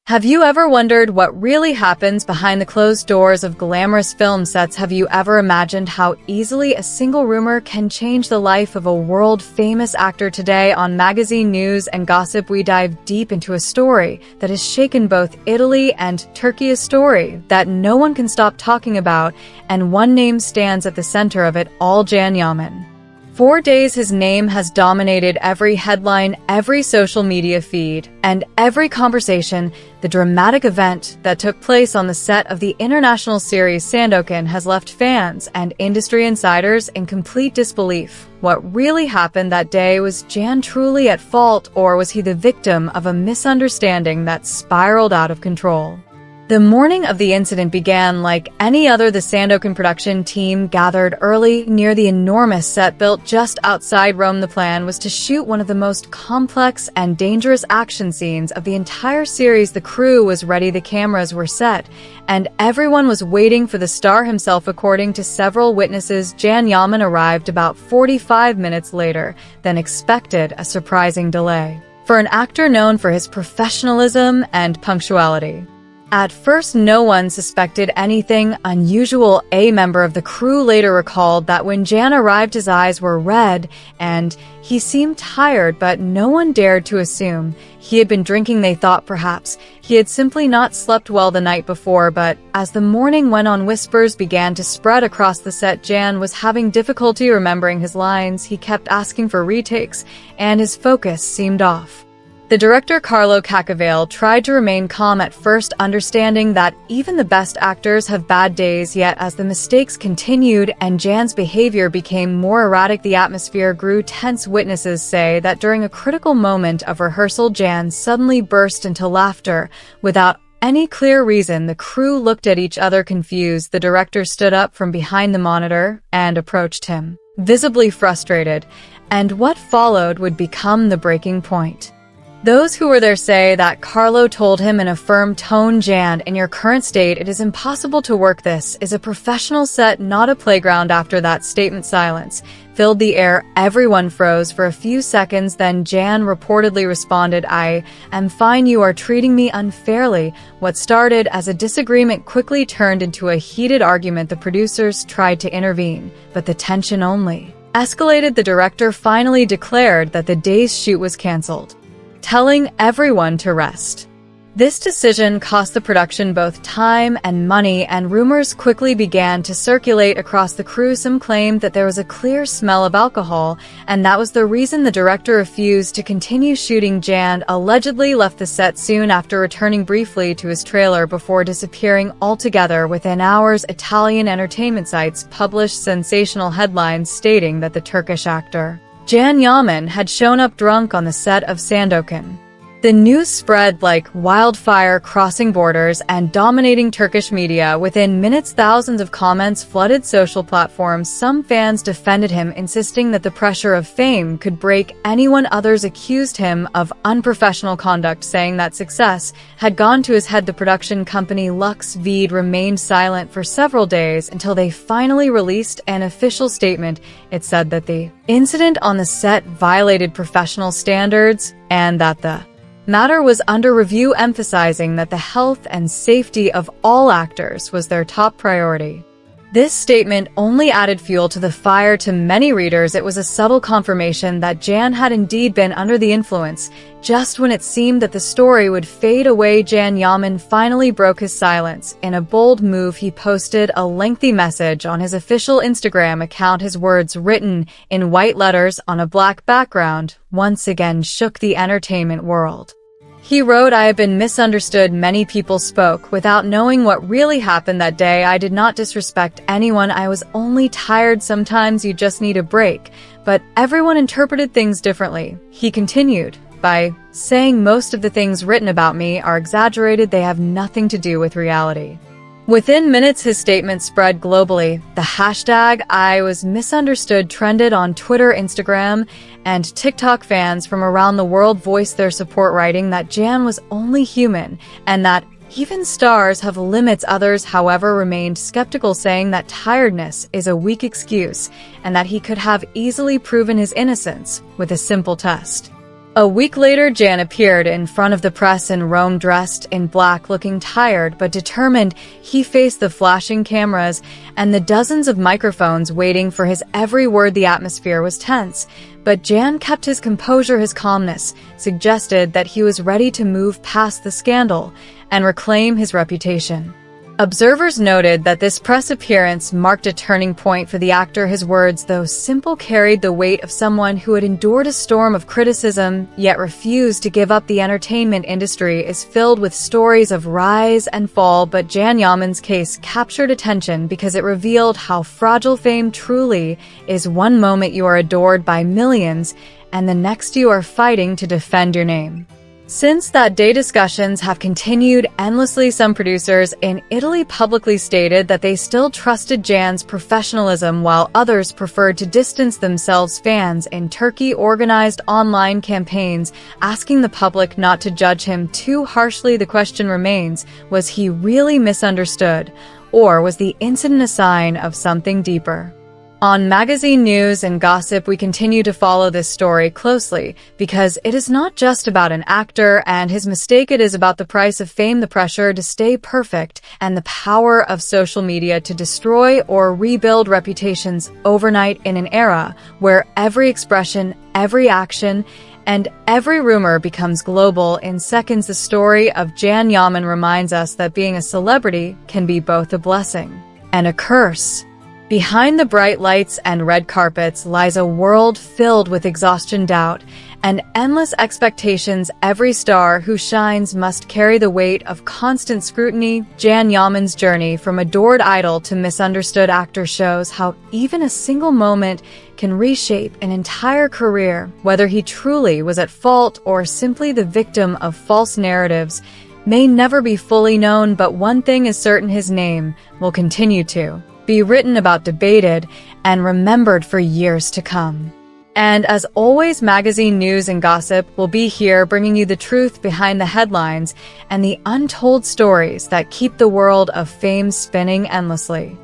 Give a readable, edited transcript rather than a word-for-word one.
Have you ever wondered what really happens behind the closed doors of glamorous film sets? Have you ever imagined how easily a single rumor can change the life of a world-famous actor? Today on Magazine News and Gossip, we dive deep into a story that has shaken both Italy and Turkey, a story that no one can stop talking about, and one name stands at the center of it all: Yaman. For days, his name has dominated every headline, every social media feed, and every conversation. The dramatic event that took place on the set of the international series Sandokan has left fans and industry insiders in complete disbelief. What really happened that day? Was Jan truly at fault, or was he the victim of a misunderstanding that spiraled out of control? The morning of the incident began like any other. The Sandokan production team gathered early near the enormous set built just outside Rome. The plan was to shoot one of the most complex and dangerous action scenes of the entire series. The crew was ready, the cameras were set, and everyone was waiting for the star himself. According to several witnesses, Yaman arrived about 45 minutes later than expected, a surprising delay for an actor known for his professionalism and punctuality. At first, no one suspected anything unusual. A member of the crew later recalled that when Jan arrived, his eyes were red and he seemed tired, but no one dared to assume he had been drinking. They thought perhaps he had simply not slept well the night before. But as the morning went on, whispers began to spread across the set. Jan was having difficulty remembering his lines. He kept asking for retakes, and his focus seemed off. The director Carlo Cacavale tried to remain calm at first, understanding that even the best actors have bad days. Yet as the mistakes continued and Jan's behavior became more erratic, the atmosphere grew tense. Witnesses say that during a critical moment of rehearsal, Jan suddenly burst into laughter without any clear reason. The crew looked at each other confused. The director stood up from behind the monitor and approached him, visibly frustrated, and what followed would become the breaking point. Those who were there say that Carlo told him in a firm tone, "Jan, in your current state, it is impossible to work. This is a professional set, not a playground." After that statement, silence filled the air. Everyone froze for a few seconds. Then Jan reportedly responded, "I am fine. You are treating me unfairly." What started as a disagreement quickly turned into a heated argument. The producers tried to intervene, but the tension only escalated. The director finally declared that the day's shoot was canceled, telling everyone to rest. This decision cost the production both time and money, and rumors quickly began to circulate across the crew. Some claimed that there was a clear smell of alcohol, and that was the reason the director refused to continue shooting. Jan allegedly left the set soon after, returning briefly to his trailer before disappearing altogether. Within hours, Italian entertainment sites published sensational headlines stating that the Turkish actor Yaman had shown up drunk on the set of Sandokan. The news spread like wildfire, crossing borders and dominating Turkish media. Within minutes, thousands of comments flooded social platforms. Some fans defended him, insisting that the pressure of fame could break anyone. Others accused him of unprofessional conduct, saying that success had gone to his head. The production company Lux Vide remained silent for several days until they finally released an official statement. It said that the incident on the set violated professional standards and that the matter was under review, emphasizing that the health and safety of all actors was their top priority. This statement only added fuel to the fire. To many readers, it was a subtle confirmation that Jan had indeed been under the influence. Just when it seemed that the story would fade away, Yaman finally broke his silence. In a bold move, he posted a lengthy message on his official Instagram account. His words, written in white letters on a black background, once again shook the entertainment world. He wrote, "I have been misunderstood. Many people spoke without knowing what really happened that day. I did not disrespect anyone. I was only tired. Sometimes you just need a break. But everyone interpreted things differently." He continued by saying, "Most of the things written about me are exaggerated. They have nothing to do with reality." Within minutes, his statement spread globally. The hashtag "I was misunderstood" trended on Twitter, Instagram, and TikTok. Fans from around the world voiced their support, writing that Jan was only human and that even stars have limits. Others, however, remained skeptical, saying that tiredness is a weak excuse and that he could have easily proven his innocence with a simple test. A week later, Jan appeared in front of the press in Rome dressed in black, looking tired but determined. He faced the flashing cameras and the dozens of microphones waiting for his every word. The atmosphere was tense, but Jan kept his composure. His calmness suggested that he was ready to move past the scandal and reclaim his reputation. Observers noted that this press appearance marked a turning point for the actor. His words, though simple, carried the weight of someone who had endured a storm of criticism yet refused to give up. The entertainment industry is filled with stories of rise and fall, but Jan Yamen's case captured attention because it revealed how fragile fame truly is. One moment you are adored by millions, and the next you are fighting to defend your name. Since that day, discussions have continued endlessly. Some producers in Italy publicly stated that they still trusted Jan's professionalism, while others preferred to distance themselves. Fans in Turkey organized online campaigns asking the public not to judge him too harshly. The question remains, was he really misunderstood, or was the incident a sign of something deeper? On Magazine News and Gossip, we continue to follow this story closely because it is not just about an actor and his mistake. It is about the price of fame, the pressure to stay perfect, and the power of social media to destroy or rebuild reputations overnight. In an era where every expression, every action, and every rumor becomes global in seconds, the story of Jan Yaman reminds us that being a celebrity can be both a blessing and a curse. Behind the bright lights and red carpets lies a world filled with exhaustion, doubt, and endless expectations. Every star who shines must carry the weight of constant scrutiny. Jan Yamen's journey from adored idol to misunderstood actor shows how even a single moment can reshape an entire career. Whether he truly was at fault or simply the victim of false narratives may never be fully known, but one thing is certain: his name will continue to be written about, debated, and remembered for years to come. And as always, Magazine News and Gossip will be here bringing you the truth behind the headlines and the untold stories that keep the world of fame spinning endlessly.